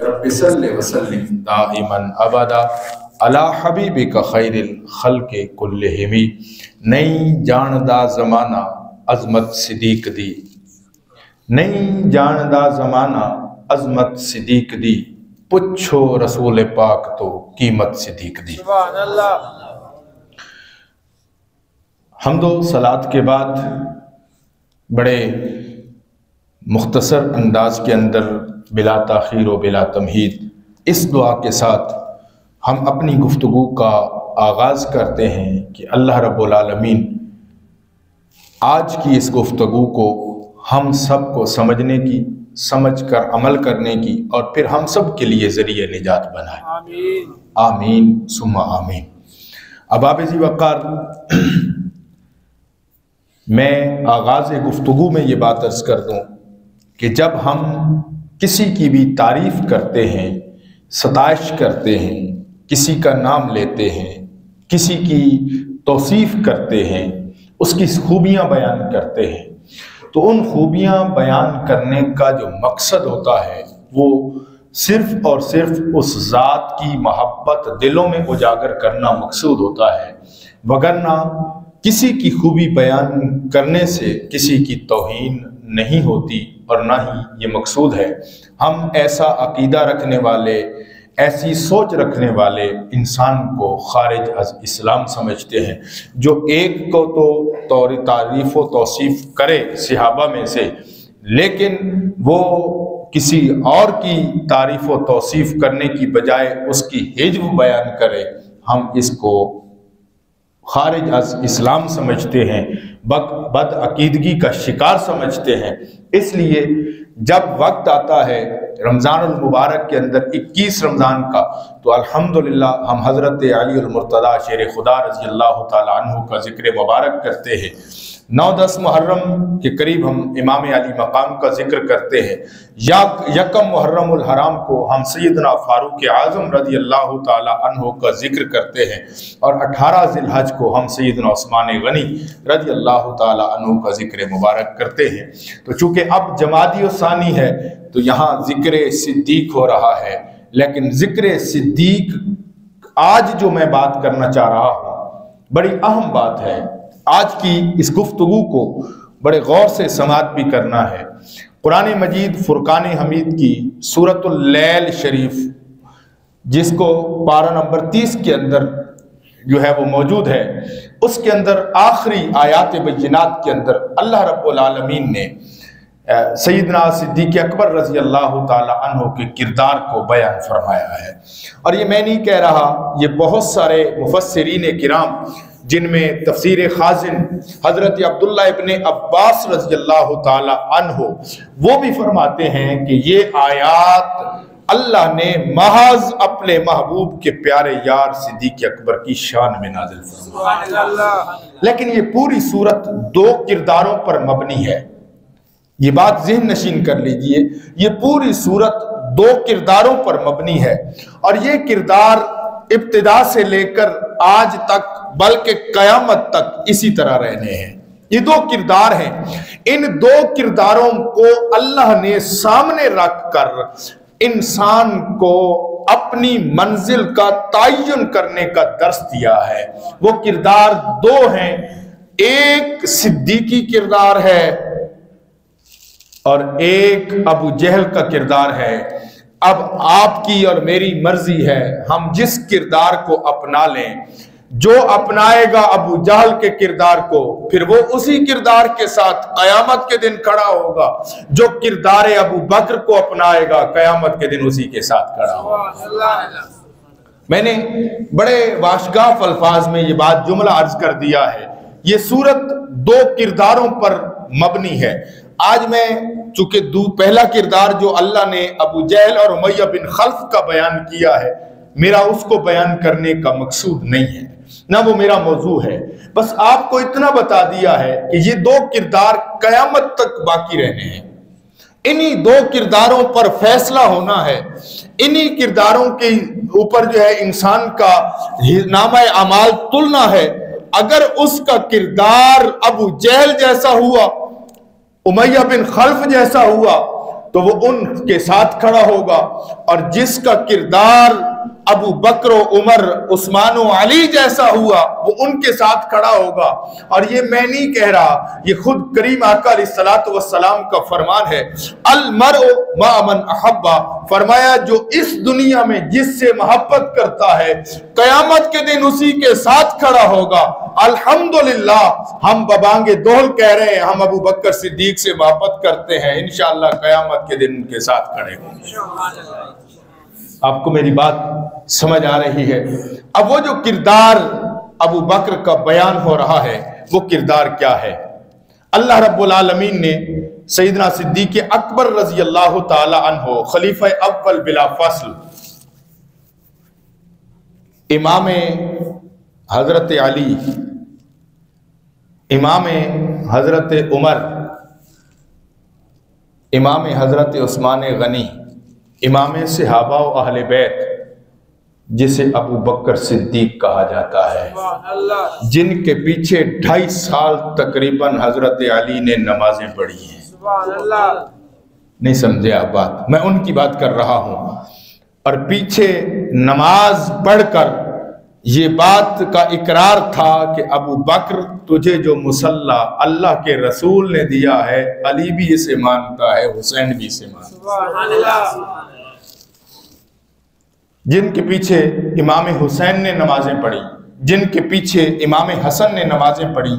رب صلی وسلم دائما ابدا علی حبیبک خیر الخلق کلہم۔ نہیں جاندہ زمانہ عظمت صدیق دی، نہیں جاندہ زمانہ عظمت صدیق دی، پچھو رسول پاک تو قیمت صدیق دی۔ سبحان اللہ۔ حمد و صلات کے بعد بڑے مختصر انداز کے اندر بلا تاخیر و بلا تمہید اس دعا کے ساتھ ہم اپنی گفتگو کا آغاز کرتے ہیں کہ اللہ رب العالمین آج کی اس گفتگو کو ہم سب کو سمجھنے کی، سمجھ کر عمل کرنے کی اور پھر ہم سب کے لیے ذریعہ نجات بنائے۔ آمین آمین ثم آمین۔ احباب ذی وقار، میں آغاز گفتگو میں یہ بات عرض کر دوں کہ جب ہم کسی کی بھی تعریف کرتے ہیں، ستائش کرتے ہیں، کسی کا نام لیتے ہیں، کسی کی توصیف کرتے ہیں، اس کی خوبیاں بیان کرتے ہیں، تو ان خوبیاں بیان کرنے کا جو مقصد ہوتا ہے وہ صرف اور صرف اس ذات کی محبت دلوں میں اجاگر کرنا مقصود ہوتا ہے، وگرنہ کسی کی خوبی بیان کرنے سے کسی کی توہین نہیں ہوتی اور نہ ہی یہ مقصود ہے۔ ہم ایسا عقیدہ رکھنے والے، ایسی سوچ رکھنے والے انسان کو خارج از اسلام سمجھتے ہیں، جو ایک کو تو تعریف و توصیف کرے صحابہ میں سے، لیکن وہ کسی اور کی تعریف و توصیف کرنے کی بجائے اس کی حجب بیان کرے، ہم اس کو خارج از اسلام سمجھتے ہیں، بد عقیدگی کا شکار سمجھتے ہیں۔ اس لیے جب وقت آتا ہے رمضان المبارک کے اندر 21 رمضان کا، تو الحمدللہ ہم حضرت علی المرتضیٰ شیر خدا رضی اللہ تعالیٰ عنہ کا ذکر مبارک کرتے ہیں۔ 9-10 محرم کے قریب ہم امام علی مقام کا ذکر کرتے ہیں۔ یکم محرم الحرام کو ہم سیدنا فاروق اعظم رضی اللہ تعالیٰ عنہ کا ذکر کرتے ہیں، اور 18 ذی الحج کو ہم سیدنا عثمان غنی رضی اللہ تعالیٰ عنہ کا ذکر مبارک کرتے ہیں۔ تو چونکہ اب جمادی الثانی ہے تو یہاں ذکر صدیق ہو رہا ہے، لیکن ذکر صدیق آج جو میں بات کرنا چاہ رہا ہوں بڑی اہم بات ہے۔ آج کی اس گفتگو کو بڑے غور سے سماعت بھی کرنا ہے۔ قرآن مجید فرقان حمید کی سورۃ اللیل شریف، جس کو پارہ نمبر 30 کے اندر جو ہے وہ موجود ہے، اس کے اندر آخری آیات بینات کے اندر اللہ رب العالمین نے سیدنا صدیق اکبر رضی اللہ تعالی عنہ کے کردار کو بیان فرمایا ہے۔ اور یہ میں نہیں کہہ رہا، یہ بہت سارے مفسرین کرام، جن میں تفسیر خازن حضرت عبداللہ ابن عباس رضی اللہ تعالی عنہ، وہ بھی فرماتے ہیں کہ یہ آیات اللہ نے محض اپنے محبوب کے پیارے یار صدیق اکبر کی شان میں نازل فرمائی۔ لیکن یہ پوری صورت 2 کرداروں پر مبنی ہے۔ یہ بات ذہن نشین کر لیجئے، یہ پوری صورت 2 کرداروں پر مبنی ہے، اور یہ کردار ابتدا سے لے کر آج تک بلکہ قیامت تک اسی طرح رہنے ہیں۔ یہ 2 کردار ہیں، ان 2 کرداروں کو اللہ نے سامنے رکھ کر انسان کو اپنی منزل کا تعین کرنے کا درس دیا ہے۔ وہ کردار 2 ہیں، ایک صدیقی کردار ہے اور ایک ابو جہل کا کردار ہے۔ اب آپ کی اور میری مرضی ہے، ہم جس کردار کو اپنا لیں۔ جو اپنائے گا ابو جہل کے کردار کو، پھر وہ اسی کردار کے ساتھ قیامت کے دن کھڑا ہوگا۔ جو کردار ابو بکر کو اپنائے گا، قیامت کے دن اسی کے ساتھ کھڑا ہوگا۔ میں نے بڑے واشگاف الفاظ میں یہ بات جملہ عرض کر دیا ہے۔ یہ صورت 2 کرداروں پر مبنی ہے۔ آج میں چونکہ پہلا کردار جو اللہ نے ابو جہل اور امیہ بن خلف کا بیان کیا ہے، میرا اس کو بیان کرنے کا مقصود نہیں ہے، نہ وہ میرا موضوع ہے۔ بس آپ کو اتنا بتا دیا ہے کہ یہ 2 کردار قیامت تک باقی رہنے ہیں۔ انہی 2 کرداروں پر فیصلہ ہونا ہے، انہی کرداروں کے اوپر جو ہے انسان کا نامہ اعمال تلنا ہے۔ اگر اس کا کردار ابو جہل جیسا ہوا، امیہ بن خلف جیسا ہوا، تو وہ ان کے ساتھ کھڑا ہوگا، اور جس کا کردار ابو بکر و عمر عثمان و علی جیسا ہوا وہ ان کے ساتھ کھڑا ہوگا۔ اور یہ میں نہیں کہہ رہا، یہ خود کریم آقا علیہ الصلوۃ والسلام کا فرمان ہے، المرء مع من احب، فرمایا جو اس دنیا میں جس سے محبت کرتا ہے قیامت کے دن اسی کے ساتھ کھڑا ہوگا۔ الحمدللہ ہم ببانگ دہل کہہ رہے ہیں ہم ابو بکر صدیق سے محبت کرتے ہیں، انشاءاللہ قیامت کے دن ان کے ساتھ کھڑے ہوں گے۔ آپ کو میری بات سمجھ آ رہی ہے؟ اب وہ جو کردار ابو بکر کا بیان ہو رہا ہے وہ کردار کیا ہے؟ اللہ رب العالمین نے سیدنا صدیق اکبر رضی اللہ تعالی عنہ خلیفہ اول بلا فصل، امام حضرت علی، امام حضرت عمر، امام حضرت عثمان غنی، امام صحابہ و اہل بیت، جسے ابو بکر صدیق کہا جاتا ہے، جن کے پیچھے 2.5 سال تقریباً حضرت علی نے نمازیں پڑھی ہیں۔ نہیں سمجھے آپ بات؟ میں ان کی بات کر رہا ہوں۔ اور پیچھے نماز پڑھ کر یہ بات کا اقرار تھا کہ ابو بکر تجھے جو مصلح اللہ کے رسول نے دیا ہے علی بھی اسے مانتا ہے، حسین بھی اسے مانتا ہے۔ جن کے پیچھے امام حسین نے نمازیں پڑھی، جن کے پیچھے امام حسن نے نمازیں پڑھی،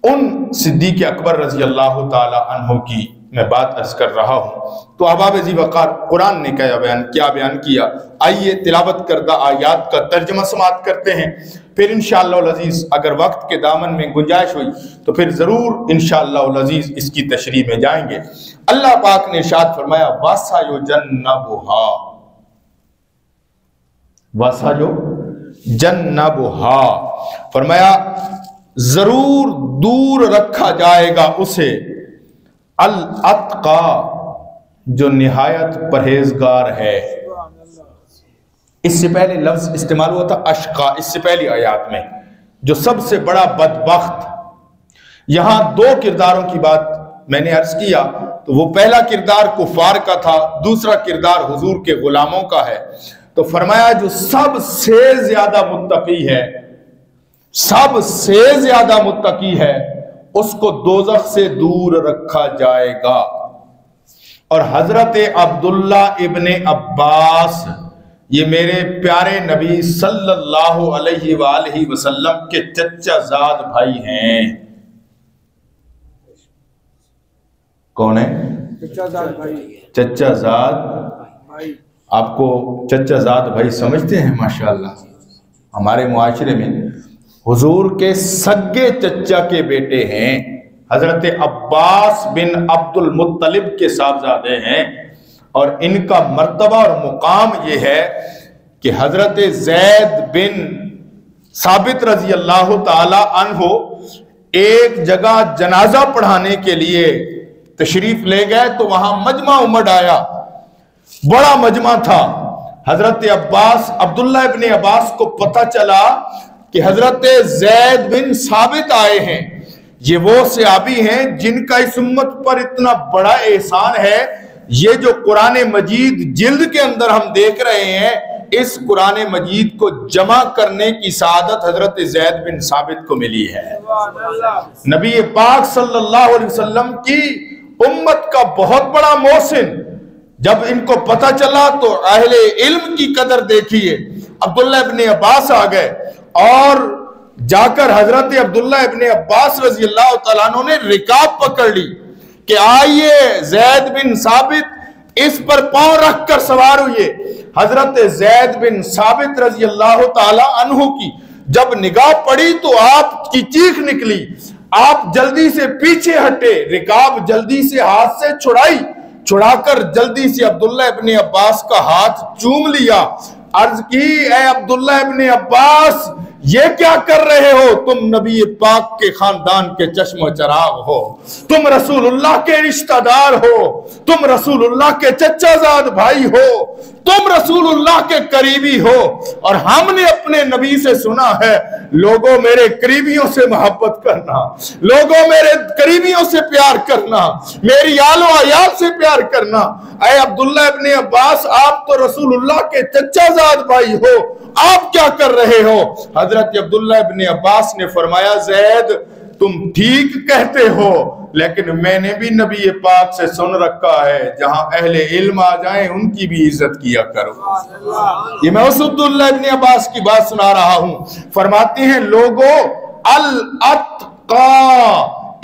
ان صدیق اکبر رضی اللہ تعالی عنہ کی میں بات عرض کر رہا ہوں۔ تو احباب ذی وقار قرآن نے کیا بیان کیا، آئیے تلاوت کردہ آیات کا ترجمہ سماعت کرتے ہیں، پھر انشاءاللہ العزیز اگر وقت کے دامن میں گنجائش ہوئی تو پھر ضرور انشاءاللہ العزیز اس کی تشریح میں جائیں گے۔ اللہ پاک نے ارشاد فرمایا وَسَيُجَنَّبُهَا، وَسَيُجَنَّبُهَا، فرمایا ضرور دور رکھا جائے گا اسے، الاتقا، جو نہایت پرہیزگار ہے۔ اس سے پہلے لفظ استعمال ہوا تھا اشقا، اس سے پہلی آیات میں، جو سب سے بڑا بدبخت۔ یہاں 2 کرداروں کی بات میں نے عرض کیا، تو وہ پہلا کردار کفار کا تھا، دوسرا کردار حضور کے غلاموں کا ہے۔ تو فرمایا جو سب سے زیادہ متقی ہے، سب سے زیادہ متقی ہے، اس کو دوزخ سے دور رکھا جائے گا۔ اور حضرت عبداللہ ابن عباس، یہ میرے پیارے نبی صلی اللہ علیہ وآلہ وسلم کے چچا زاد بھائی ہیں۔ کون ہے؟ چچا زاد بھائی۔ آپ کو چچا زاد بھائی سمجھتے ہیں؟ ماشاءاللہ ہمارے معاشرے میں حضور کے سگے چچا کے بیٹے ہیں، حضرت عباس بن عبد المطلب کے صاحبزادے ہیں، اور ان کا مرتبہ اور مقام یہ ہے کہ حضرت زید بن ثابت رضی اللہ تعالی عنہ ایک جگہ جنازہ پڑھانے کے لیے تشریف لے گئے، تو وہاں مجمع امڑ آیا، بڑا مجمع تھا۔ حضرت عباس، عبداللہ ابن عباس کو پتہ چلا کہ حضرت زید بن ثابت آئے ہیں، یہ وہ صحابی ہیں جن کا اس امت پر اتنا بڑا احسان ہے۔ یہ جو قرآن مجید جلد کے اندر ہم دیکھ رہے ہیں، اس قرآن مجید کو جمع کرنے کی سعادت حضرت زید بن ثابت کو ملی ہے۔ نبی پاک صلی اللہ علیہ وسلم کی امت کا بہت بڑا محسن، جب ان کو پتہ چلا تو اہل علم کی قدر دیکھیے، عبداللہ ابن عباس آ گئے اور جا کر حضرت عبداللہ ابن عباس رضی اللہ تعالیٰ عنہ نے رکاب پکڑ لی کہ آئیے زید بن ثابت اس پر پاؤں رکھ کر سوار ہوئے۔ حضرت زید بن ثابت رضی اللہ تعالیٰ عنہ کی جب نگاہ پڑی تو آپ کی چیخ نکلی، آپ جلدی سے پیچھے ہٹے، رکاب جلدی سے ہاتھ سے چھڑا کر جلدی سے عبداللہ ابن عباس کا ہاتھ چوم لیا، عرض کی اے عبداللہ ابن عباس یہ کیا کر رہے ہو؟ تم نبی پاک کے خاندان کے چشم و چراغ ہو، تم رسول اللہ کے رشتہ دار ہو، تم رسول اللہ کے چچا زاد بھائی ہو، تم رسول اللہ کے قریبی ہو، اور ہم نے اپنے نبی سے سنا ہے لوگوں میرے قریبیوں سے محبت کرنا، لوگوں میرے قریبیوں بیویوں سے پیار کرنا، میری آل و عیال سے پیار کرنا۔ اے عبداللہ ابن عباس، آپ تو رسول اللہ کے چچا زاد بھائی ہو، آپ کیا کر رہے ہو؟ حضرت عبداللہ ابن عباس نے فرمایا زید تم ٹھیک کہتے ہو، لیکن میں نے بھی نبی پاک سے سن رکھا ہے جہاں اہل علم آ جائیں ان کی بھی عزت کیا کرو۔ یہ میں اس عبداللہ ابن عباس کی بات سنا رہا ہوں۔ فرماتے ہیں لوگو الاتقا،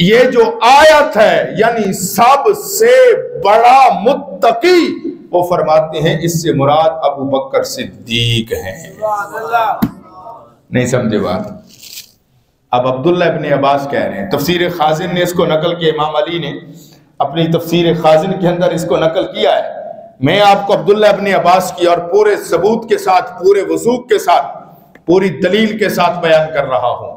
یہ جو آیت ہے یعنی سب سے بڑا متقی، وہ فرماتے ہیں اس سے مراد ابو بکر صدیق ہیں۔ نہیں سمجھے بات؟ اب عبداللہ ابن عباس کہہ رہے ہیں، تفسیر خازن نے اس کو نقل کیا، امام علی نے اپنی تفسیر خازن کے اندر اس کو نقل کیا ہے۔ میں آپ کو عبداللہ ابن عباس کی اور پورے ثبوت کے ساتھ، پورے وثوق کے ساتھ، پوری دلیل کے ساتھ بیان کر رہا ہوں،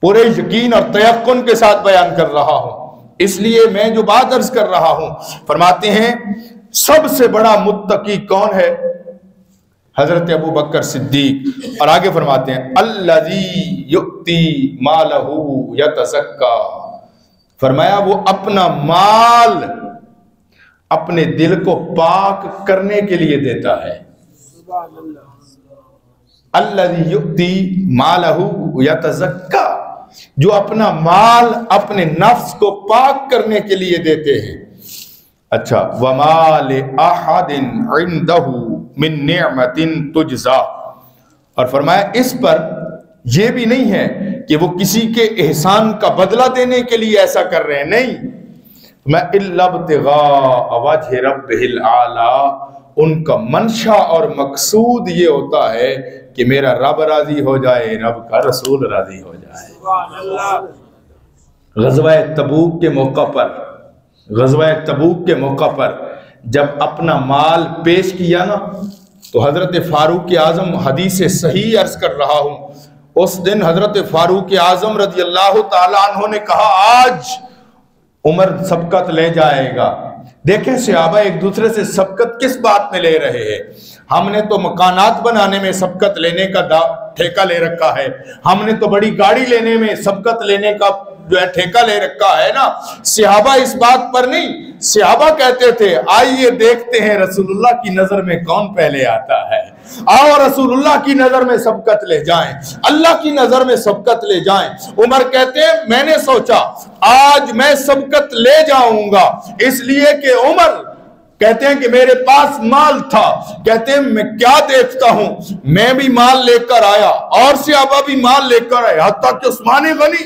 پورے یقین اور تیقن کے ساتھ بیان کر رہا ہوں۔ اس لیے میں جو بات عرض کر رہا ہوں، فرماتے ہیں سب سے بڑا متقی کون ہے؟ حضرت ابو بکر صدیق۔ اور آگے فرماتے ہیں الذی یؤتی مالہ یتزکا، فرمایا وہ اپنا مال اپنے دل کو پاک کرنے کے لیے دیتا ہے۔ الذی یؤتی مالہ یتزکا، جو اپنا مال اپنے نفس کو پاک کرنے کے لیے دیتے ہیں۔ اچھا، وَمَا لِأَحَدٍ عِنْدَهُ مِن نِعْمَةٍ تُجْزَى، اور فرمایا اس پر یہ بھی نہیں ہے کہ وہ کسی کے احسان کا بدلہ دینے کے لیے ایسا کر رہے ہیں، نہیں، میں إِلَّا ابْتِغَاءَ وَجْهِ رَبِّهِ الْأَعْلَى، ان کا منشا اور مقصود یہ ہوتا ہے کہ میرا رب راضی ہو جائے، رب کا رسول راضی ہو جائے۔ غزوہ تبوک کے موقع پر، غزوہ تبوک کے موقع پر جب اپنا مال پیش کیا نا، تو حضرت فاروق اعظم، حدیث صحیح عرض کر رہا ہوں، اس دن حضرت فاروق اعظم رضی اللہ تعالیٰ عنہ نے کہا آج عمر سبقت لے جائے گا۔ دیکھیں صحابہ ایک دوسرے سے سبقت کس بات میں لے رہے ہیں؟ ہم نے تو مکانات بنانے میں سبقت لینے کا ٹھیکہ لے رکھا ہے، ہم نے تو بڑی گاڑی لینے میں سبقت لینے کا جو ہے ٹھیکہ لے رکھا ہے نا۔ صحابہ اس بات پر نہیں، صحابہ کہتے تھے آئیے دیکھتے ہیں رسول اللہ کی نظر میں کون پہلے آتا ہے، آؤ رسول اللہ کی نظر میں سبقت لے جائیں، اللہ کی نظر میں سبقت لے جائیں۔ عمر کہتے ہیں میں نے سوچا آج میں سبقت لے جاؤں گا، اس لیے کہ عمر کہتے ہیں کہ میرے پاس مال تھا، کہتے ہیں میں کیا دیکھتا ہوں، میں بھی مال لے کر آیا اور صحابہ بھی مال لے کر آئے، حتیٰ کہ عثمان غنی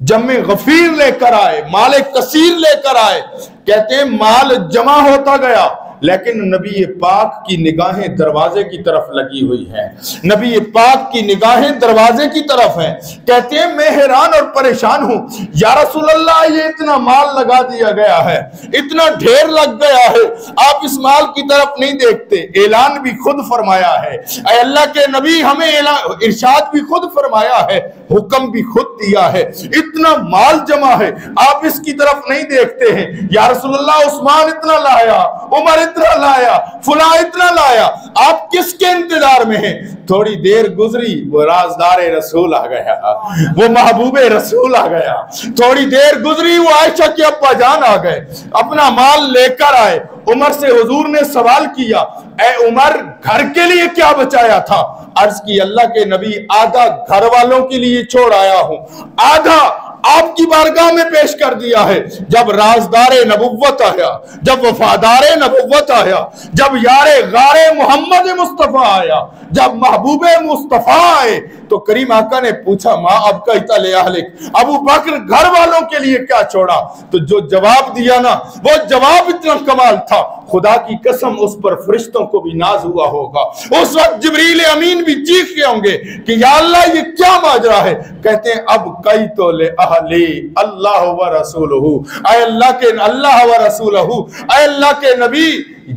جمع غفیر لے کر آئے، مال کثیر لے کر آئے۔ کہتے ہیں مال جمع ہوتا گیا، لیکن نبی پاک کی نگاہیں دروازے کی طرف لگی ہوئی ہیں، نبی پاک کی نگاہیں دروازے کی طرف ہیں۔ کہتے ہیں میں حیران اور پریشان ہوں، یا رسول اللہ یہ اتنا مال لگا دیا گیا ہے، اتنا ڈھیر لگ گیا ہے، آپ اس مال کی طرف نہیں دیکھتے؟ اعلان بھی خود فرمایا ہے، اے اللہ کے نبی ہمیں ارشاد بھی خود فرمایا ہے، حکم بھی خود دیا ہے، اتنا مال جمع ہے آپ اس کی طرف نہیں دیکھتے ہیں؟ یا رسول اللہ عثمان اتنا لایا، عمر اتنا لایا، فلاں اتنا لایا، آپ کس کے انتظار میں ہیں؟ تھوڑی دیر گزری، وہ رازدار رسول آ گیا، وہ محبوب رسول آ گیا، تھوڑی دیر گزری، وہ عائشہ کے ابا جان آ گئے، اپنا مال لے کر آئے۔ عمر سے حضور نے سوال کیا اے عمر گھر کے لیے کیا بچایا تھا؟ عرض کی اللہ کے نبی آدھا گھر والوں کے لیے چھوڑ آیا ہوں، آدھا آپ کی بارگاہ میں پیش کر دیا ہے۔ جب رازدار نبوت آیا، جب وفادار نبوت آیا، جب یار غار محمد مصطفیٰ آیا، جب محبوب مصطفیٰ آئے، تو کریم آقا نے پوچھا ماں اب کا اتلے اہلک، ابو بکر گھر والوں کے لیے کیا چھوڑا؟ تو جو جواب دیا نا، وہ جواب اتنا کمال تھا، خدا کی قسم اس پر فرشتوں کو بھی ناز ہوا ہوگا۔ اس وقت جبریل امین بھی چیخ کے ہوں گے کہ یا اللہ یہ کیا ماجرا ہے؟ کہتے ہیں اب کئی تو لے اہلی اللہ و رسولہ، اے اللہ و رسولہ، اے اللہ کے نبی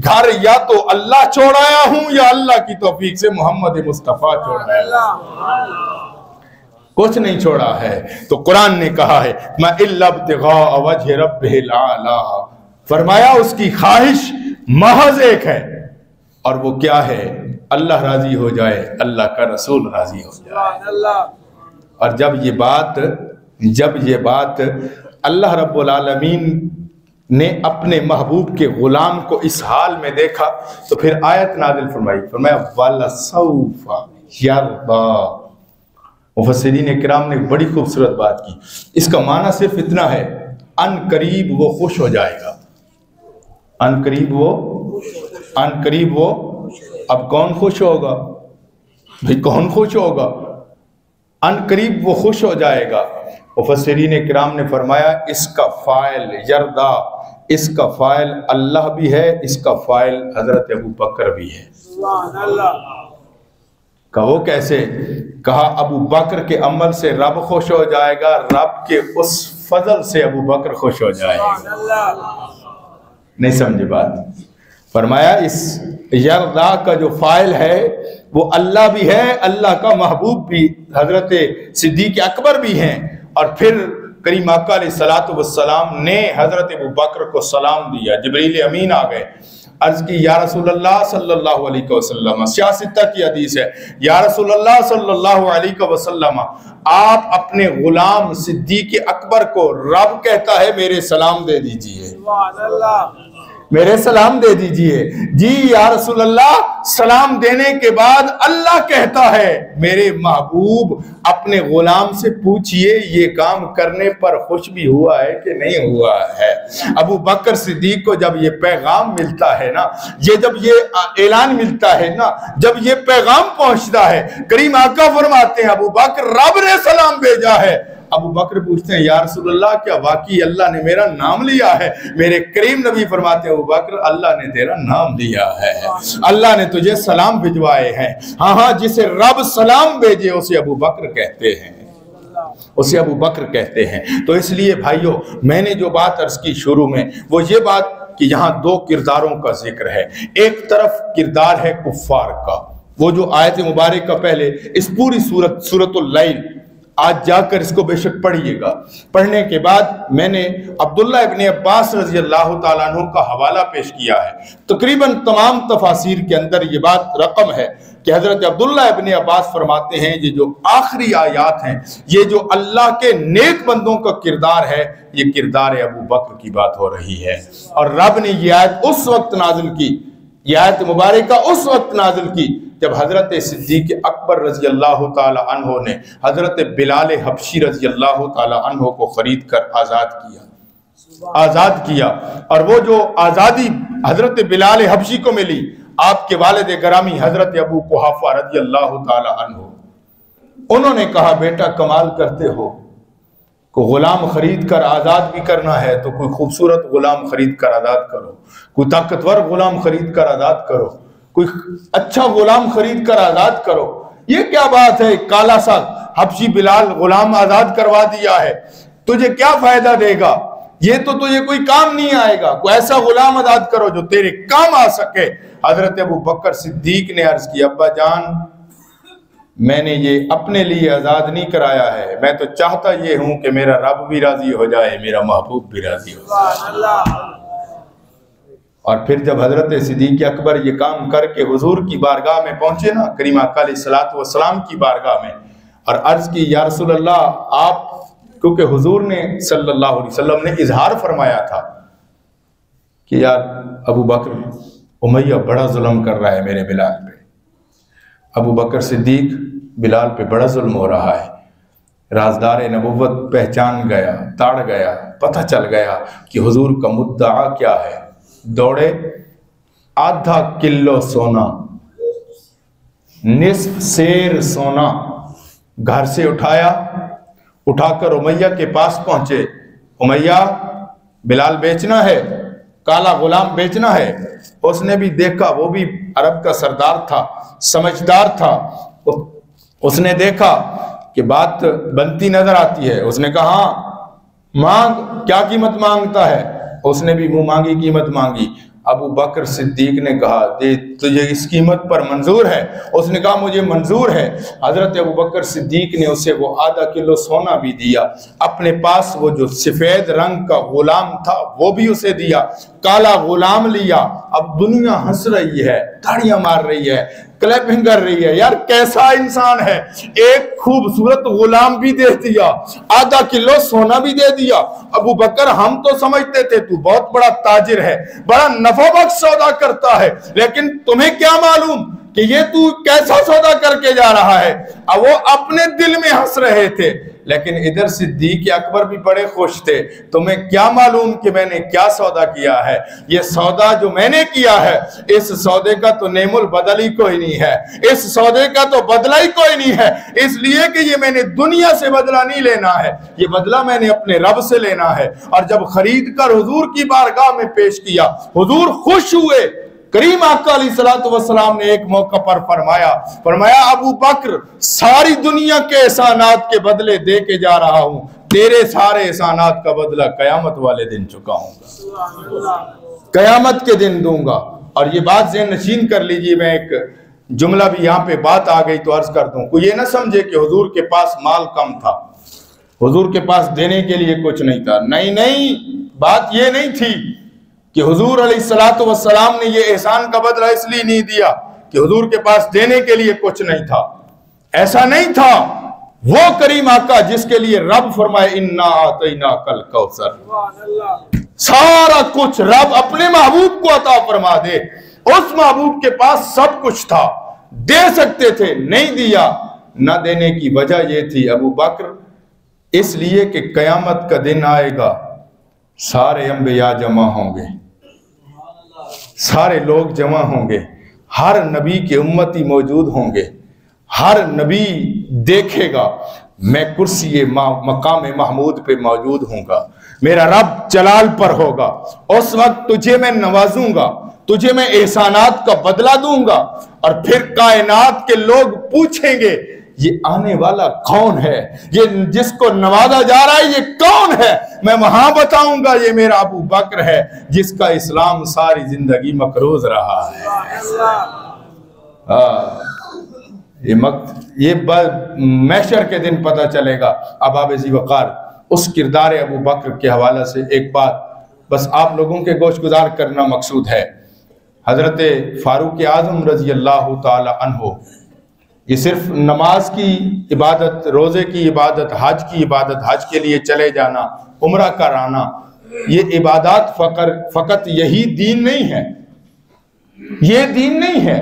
گھر یا تو اللہ چھوڑایا ہوں یا اللہ کی توفیق سے محمد مصطفیٰ چھوڑایا، کچھ نہیں چھوڑا ہے۔ تو قرآن نے کہا ہے میں الا ابتغاء وجہ ربہ الاعلی، فرمایا اس کی خواہش محض ایک ہے، اور وہ کیا ہے؟ اللہ راضی ہو جائے، اللہ کا رسول راضی ہو جائے۔ اور جب یہ بات اللہ رب العالمین نے اپنے محبوب کے غلام کو اس حال میں دیکھا تو پھر آیت نازل فرمائی، فرمایا وَلَسَوْفَ يَرْضَىٰ۔ مفسرین کرام نے بڑی خوبصورت بات کی، اس کا معنی صرف اتنا ہے ان قریب وہ خوش ہو جائے گا، ان قریب وہ اب کون خوش ہوگا بھئی، کون خوش ہوگا؟ ان قریب وہ خوش ہو جائے گا۔ مفسرین کرام نے فرمایا اس کا فاعل یردا، اس کا فاعل اللہ بھی ہے، اس کا فاعل حضرت ابو بکر بھی ہے۔ کہا وہ کیسے؟ کہا ابو بکر کے عمل سے رب خوش ہو جائے گا، رب کے اس فضل سے ابو بکر خوش ہو جائے گا۔ نہیں سمجھے بات؟ فرمایا اس یردا کا جو فاعل ہے وہ اللہ بھی ہے، اللہ کا محبوب بھی حضرت صدیق اکبر بھی ہیں، اور پھر کریم آقا علیہ السلام نے حضرت ابو بکر کو سلام دیا، جبریل امین آ گئے، عرض کی یا رسول اللہ صلی اللہ علیہ وسلم، سیاستہ کی حدیث ہے، یا رسول اللہ صلی اللہ علیہ وسلم آپ اپنے غلام صدیق اکبر کو رب کہتا ہے، میرے سلام دے دیجئے، میرے سلام دے دیجئے۔ جی یا رسول اللہ، سلام دینے کے بعد اللہ کہتا ہے میرے محبوب اپنے غلام سے پوچھئے یہ کام کرنے پر خوش بھی ہوا ہے کہ نہیں ہوا ہے۔ ابو بکر صدیق کو جب یہ پیغام ملتا ہے نا، جب یہ اعلان ملتا ہے نا، جب یہ پیغام پہنچتا ہے، کریم آقا فرماتے ہیں ابو بکر رب نے سلام بھیجا ہے۔ ابو بکر پوچھتے ہیں یا رسول اللہ کیا واقعی اللہ نے میرا نام لیا ہے؟ میرے کریم نبی فرماتے ہیں ابو بکر اللہ نے تیرا نام لیا ہے، اللہ نے تجھے سلام بھجوائے ہیں۔ ہاں جسے رب سلام بھیجے اسے ابو بکر کہتے ہیں، اسے ابو بکر کہتے ہیں۔ تو اس لیے بھائیو میں نے جو بات عرض کی شروع میں وہ یہ بات کہ یہاں دو کرداروں کا ذکر ہے، ایک طرف کردار ہے کفار کا، وہ جو آیت مبارکہ پہلے اس پوری سورۃ اللیل آج جا کر اس کو بے شک پڑھیے گا، پڑھنے کے بعد میں نے عبداللہ ابن عباس رضی اللہ تعالیٰ عنہ کا حوالہ پیش کیا ہے۔ تقریباً تمام تفاسیر کے اندر یہ بات رقم ہے کہ حضرت عبداللہ ابن عباس فرماتے ہیں یہ جو آخری آیات ہیں، یہ جو اللہ کے نیک بندوں کا کردار ہے، یہ کردار ابو بکر کی بات ہو رہی ہے، اور رب نے یہ آیت اس وقت نازل کی، یہ آیت مبارکہ اس وقت نازل کی جب حضرت صدیق اکبر رضی اللہ تعالی عنہ نے حضرت بلال حبشی رضی اللہ تعالی عنہ کو خرید کر آزاد کیا، اور وہ جو آزادی حضرت بلال حبشی کو ملی، آپ کے والد گرامی حضرت ابو قحافہ رضی اللہ تعالی عنہ، انہوں نے کہا بیٹا کمال کرتے ہو، کوئی غلام خرید کر آزاد بھی کرنا ہے تو کوئی خوبصورت غلام خرید کر آزاد کرو، کوئی طاقتور غلام خرید کر آزاد کرو، کوئی اچھا غلام خرید کر آزاد کرو۔ یہ کیا بات ہے، کالا سا حبشی بلال غلام آزاد کروا دیا ہے، تجھے کیا فائدہ دے گا؟ یہ تو تجھے کوئی کام نہیں آئے گا، کوئی ایسا غلام آزاد کرو جو تیرے کام آ سکے۔ حضرت ابو بکر صدیق نے عرض کی ابا جان میں نے یہ اپنے لیے آزاد نہیں کرایا ہے، میں تو چاہتا یہ ہوں کہ میرا رب بھی راضی ہو جائے، میرا محبوب بھی راضی ہو جائے۔ اور پھر جب حضرت صدیق اکبر یہ کام کر کے حضور کی بارگاہ میں پہنچے نا، کریم آقا علیہ السلام کی بارگاہ میں، اور عرض کی یا رسول اللہ آپ، کیونکہ حضور نے صلی اللہ علیہ وسلم نے اظہار فرمایا تھا کہ یار ابو بکر امیہ بڑا ظلم کر رہا ہے میرے بلال پہ، ابو بکر صدیق بلال پہ بڑا ظلم ہو رہا ہے۔ رازدار نبوت پہچان گیا، تاڑ گیا، پتہ چل گیا کہ حضور کا مدعا کیا ہے۔ دوڑے آدھا کلو سونا، نصف سیر سونا گھر سے اٹھایا، اٹھا کر امیہ کے پاس پہنچے، امیہ بلال بیچنا ہے، کالا غلام بیچنا ہے۔ اس نے بھی دیکھا، وہ بھی عرب کا سردار تھا، سمجھدار تھا، اس نے دیکھا کہ بات بنتی نظر آتی ہے، اس نے کہا ہاں مانگ، کیا قیمت مانگتا ہے؟ اس نے بھی منہ مانگی قیمت مانگی۔ ابو بکر صدیق نے کہا تجھے اس قیمت پر منظور ہے؟ اس نے کہا مجھے منظور ہے۔ حضرت ابو بکر صدیق نے اسے وہ آدھا کلو سونا بھی دیا، اپنے پاس وہ جو سفید رنگ کا غلام تھا وہ بھی اسے دیا، کالا غلام لیا۔ اب دنیا ہنس رہی ہے، تاڑیاں مار رہی ہے، کلیپنگ کر رہی ہے. یار کیسا انسان ہے, ایک خوبصورت غلام بھی دے دیا, آدھا کلو سونا بھی دے دیا. ابو بکر ہم تو سمجھتے تھے تو بہت بڑا تاجر ہے, بڑا نفع بخش سودا کرتا ہے, لیکن تمہیں کیا معلوم کہ یہ تو کیسا سودا کر کے جا رہا ہے. اب وہ اپنے دل میں ہنس رہے تھے, لیکن ادھر صدیق اکبر بھی بڑے خوش تھے. تمہیں کیا معلوم کہ میں نے کیا سودا کیا ہے, یہ سودا جو میں نے کیا ہے اس سودے کا تو نعم البدل ہی کوئی نہیں ہے, اس سودے کا تو بدلہ ہی کوئی نہیں ہے, اس لیے کہ یہ میں نے دنیا سے بدلہ نہیں لینا ہے, یہ بدلہ میں نے اپنے رب سے لینا ہے. اور جب خرید کر حضور کی بارگاہ میں پیش کیا, حضور خوش ہوئے. کریم آقا علیہ السلام نے ایک موقع پر فرمایا ابو بکر ساری دنیا کے احسانات کے بدلے دے کے جا رہا ہوں, تیرے سارے احسانات کا بدلہ قیامت والے دن چکاؤں گا, قیامت کے دن دوں گا. اور یہ بات ذہن نشین کر لیجئے. میں ایک جملہ بھی یہاں پہ بات آ گئی تو عرض کر دوں, کوئی یہ نہ سمجھے کہ حضور کے پاس مال کم تھا, حضور کے پاس دینے کے لیے کچھ نہیں تھا. نہیں, بات یہ نہیں تھی کہ حضور علیہ السلام نے یہ احسان کا بدلہ اس لیے نہیں دیا کہ حضور کے پاس دینے کے لیے کچھ نہیں تھا. ایسا نہیں تھا. وہ کریم آقا جس کے لیے رب فرمائے انا اعطیناک الکوثر, سارا کچھ رب اپنے محبوب کو عطا فرما دے. اس محبوب کے پاس سب کچھ تھا, دے سکتے تھے, نہیں دیا. نہ دینے کی وجہ یہ تھی ابو بکر, اس لیے کہ قیامت کا دن آئے گا, سارے انبیاء جمع ہوں گے, سارے لوگ جمع ہوں گے, ہر نبی کے امتی موجود ہوں گے, ہر نبی دیکھے گا میں کرسی مقام محمود پہ موجود ہوں گا, میرا رب جلال پر ہوگا. اس وقت تجھے میں نوازوں گا, تجھے میں احسانات کا بدلہ دوں گا. اور پھر کائنات کے لوگ پوچھیں گے یہ آنے والا کون ہے, یہ جس کو نوازا جا رہا ہے یہ کون ہے. میں وہاں بتاؤں گا یہ میرا ابو بکر ہے جس کا اسلام ساری زندگی مقروض رہا ہے. یہ محشر کے دن پتہ چلے گا. اب آپ ذی وقار اس کردار ابو بکر کے حوالے سے ایک بات بس آپ لوگوں کے گوش گزار کرنا مقصود ہے. حضرت فاروق اعظم رضی اللہ تعالی عنہ, یہ صرف نماز کی عبادت, روزے کی عبادت, حج کی عبادت, حج کے لیے چلے جانا, عمرہ کرانا, یہ عبادات فقط یہی دین نہیں ہے. یہ دین نہیں ہے,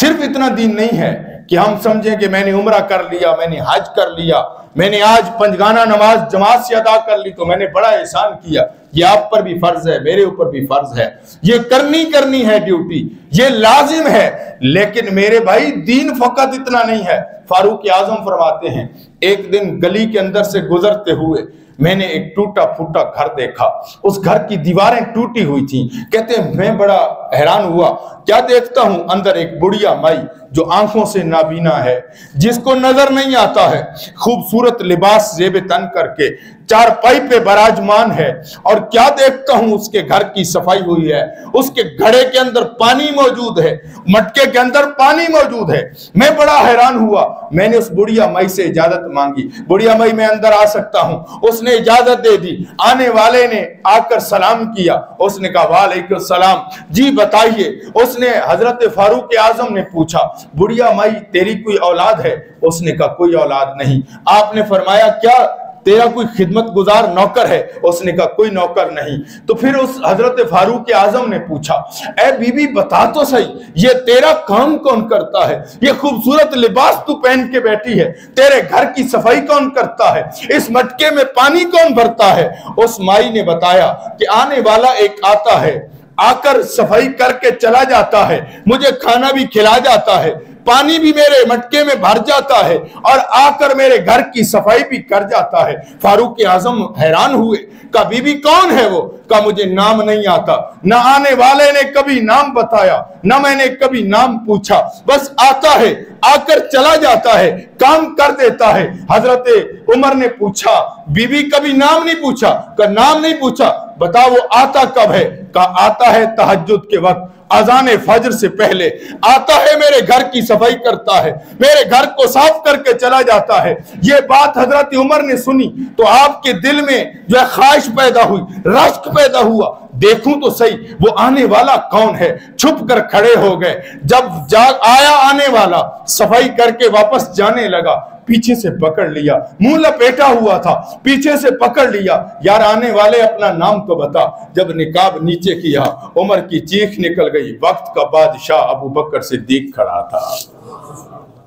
صرف اتنا دین نہیں ہے کہ ہم سمجھیں کہ میں نے عمرہ کر لیا, میں نے حج کر لیا, میں نے آج پنجگانہ نماز جماعت سے ادا کر لی تو میں نے بڑا احسان کیا. یہ آپ پر بھی فرض ہے, میرے اوپر بھی فرض ہے, یہ کرنی ہے ڈیوٹی, یہ لازم ہے. لیکن میرے بھائی دین فقط اتنا نہیں ہے. فاروق اعظم فرماتے ہیں ایک دن گلی کے اندر سے گزرتے ہوئے میں نے ایک ٹوٹا پھوٹا گھر دیکھا, اس گھر کی دیواریں ٹوٹی ہوئی تھیں. کہتے ہیں میں بڑا حیران ہوا, کیا دیکھتا ہوں اندر ایک بڑھیا مائی جو آنکھوں سے نابینا ہے, جس کو نظر نہیں آتا ہے, خوبصورت لباس زیب تن کر کے چارپائی پہ براجمان ہے. اور کیا دیکھتا ہوں اس کے گھر کی صفائی ہوئی ہے, اس کے گھڑے کے اندر پانی موجود ہے, مٹکے کے اندر پانی موجود ہے. میں بڑا حیران ہوا. میں نے اس بڑھیا مائی سے اجازت مانگی, بڑھیا مائی میں اندر آ سکتا ہوں. اس نے اجازت دے دی. آنے والے نے آ کر سلام کیا, اس نے کہا وعلیکم السلام, جی بتائیے. اس نے حضرت فاروق اعظم نے پوچھا بڑھیا مائی تیری کوئی اولاد ہے؟ اس نے کہا کوئی اولاد نہیں. آپ نے فرمایا کیا تیرا کوئی خدمت گزار نوکر ہے؟ اس نے کہا کوئی نوکر نہیں. تو پھر اس حضرت فاروق اعظم نے پوچھا اے بی بی بتا تو صحیح یہ تیرا کام کون کرتا ہے, یہ خوبصورت لباس تو پہن کے بیٹھی ہے, تیرے گھر کی صفائی کون کرتا ہے, اس مٹکے میں پانی کون بھرتا ہے؟ اس مائی نے بتایا کہ آنے والا ایک آتا ہے, آ کر صفائی کر کے چلا جاتا ہے, مجھے کھانا بھی کھلا جاتا ہے, پانی بھی میرے مٹکے میں بھر جاتا ہے, اور آ کر میرے گھر کی صفائی بھی کر جاتا ہے. فاروق اعظم حیران ہوئے, کہا بی بی کون ہے وہ؟ کہا مجھے نام نہیں آتا, نہ آنے والے نے کبھی نام بتایا, نہ میں نے کبھی نام پوچھا, بس آتا ہے, آ کر چلا جاتا ہے, کام کر دیتا ہے. حضرت عمر نے پوچھا بی بی کبھی نام نہیں پوچھا؟ کہا نام نہیں پوچھا. بتا وہ آتا کب ہے؟ کہا آتا ہے تہجد کے وقت, اذان فجر سے پہلے آتا ہے، میرے گھر کی صفائی کرتا ہے، میرے گھر کو صاف کر کے چلا جاتا ہے۔ یہ بات حضرت عمر نے سنی تو آپ کے دل میں جو ہے خواہش پیدا ہوئی، رشک پیدا ہوا، دیکھوں تو صحیح وہ آنے والا کون ہے۔ چھپ کر کھڑے ہو گئے، جب آیا آنے والا صفائی کر کے واپس جانے لگا، پیچھے سے پکڑ لیا، منہ لپیٹا ہوا تھا، پیچھے سے پکڑ لیا، یار آنے والے اپنا نام تو بتا۔ جب نقاب نیچے کیا، عمر کی چیخ نکل گئی، وقت کا بادشاہ ابو بکر صدیق کھڑا تھا،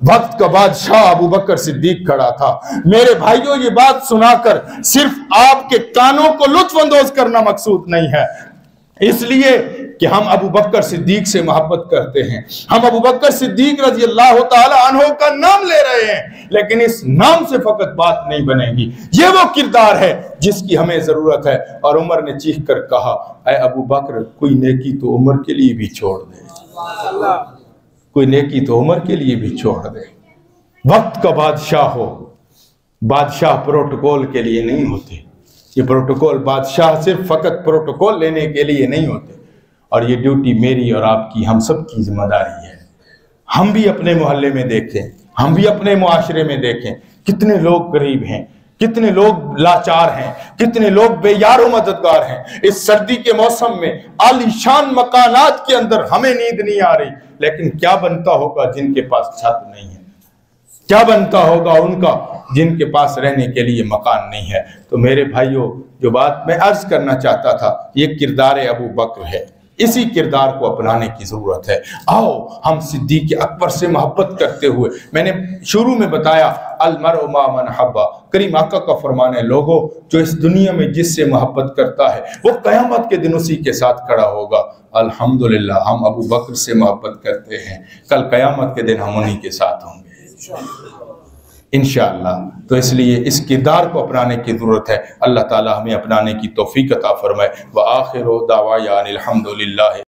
وقت کا بادشاہ ابو بکر صدیق کھڑا تھا۔ میرے بھائیوں، یہ بات سنا کر صرف آپ کے کانوں کو لطف اندوز کرنا مقصود نہیں ہے، اس لیے کہ ہم ابو بکر صدیق سے محبت کرتے ہیں، ہم ابو بکر صدیق رضی اللہ تعالی عنہ کا نام لے رہے ہیں، لیکن اس نام سے فقط بات نہیں بنے گی، یہ وہ کردار ہے جس کی ہمیں ضرورت ہے۔ اور عمر نے چیخ کر کہا، اے ابو بکر، کوئی نیکی تو عمر کے لیے بھی چھوڑ دے، کوئی نیکی تو عمر کے لیے بھی چھوڑ دے۔ وقت کا بادشاہ ہو، بادشاہ پروٹوکول کے لیے نہیں ہوتے، یہ پروٹوکول بادشاہ صرف فقط پروٹوکول لینے کے لیے نہیں ہوتے، اور یہ ڈیوٹی میری اور آپ کی، ہم سب کی ذمہ داری ہے۔ ہم بھی اپنے محلے میں دیکھیں، ہم بھی اپنے معاشرے میں دیکھیں، کتنے لوگ غریب ہیں، کتنے لوگ لاچار ہیں، کتنے لوگ بے یار و مددگار ہیں۔ اس سردی کے موسم میں عالی شان مکانات کے اندر ہمیں نیند نہیں آ رہی، لیکن کیا بنتا ہوگا جن کے پاس چھت نہیں ہے، کیا بنتا ہوگا ان کا جن کے پاس رہنے کے لیے مکان نہیں ہے۔ تو میرے بھائیوں، جو بات میں عرض کرنا چاہتا تھا، یہ کردار ابو بکر ہے، اسی کردار کو اپنانے کی ضرورت ہے۔ آؤ ہم صدیق اکبر سے محبت کرتے ہوئے، میں نے شروع میں بتایا المرء مع من حب، کریم آقا کا فرمان ہے، لوگوں جو اس دنیا میں جس سے محبت کرتا ہے وہ قیامت کے دن اسی کے ساتھ کھڑا ہوگا۔ الحمدللہ ہم ابو بکر سے محبت کرتے ہیں، کل قیامت کے دن ہم انہی کے ساتھ ہوں گے انشاءاللہ۔ تو اس لیے اس کردار کو اپنانے کی ضرورت ہے۔ اللہ تعالی ہمیں اپنانے کی توفیق عطا فرمائے۔ وآخر دعوانا الحمدللہ۔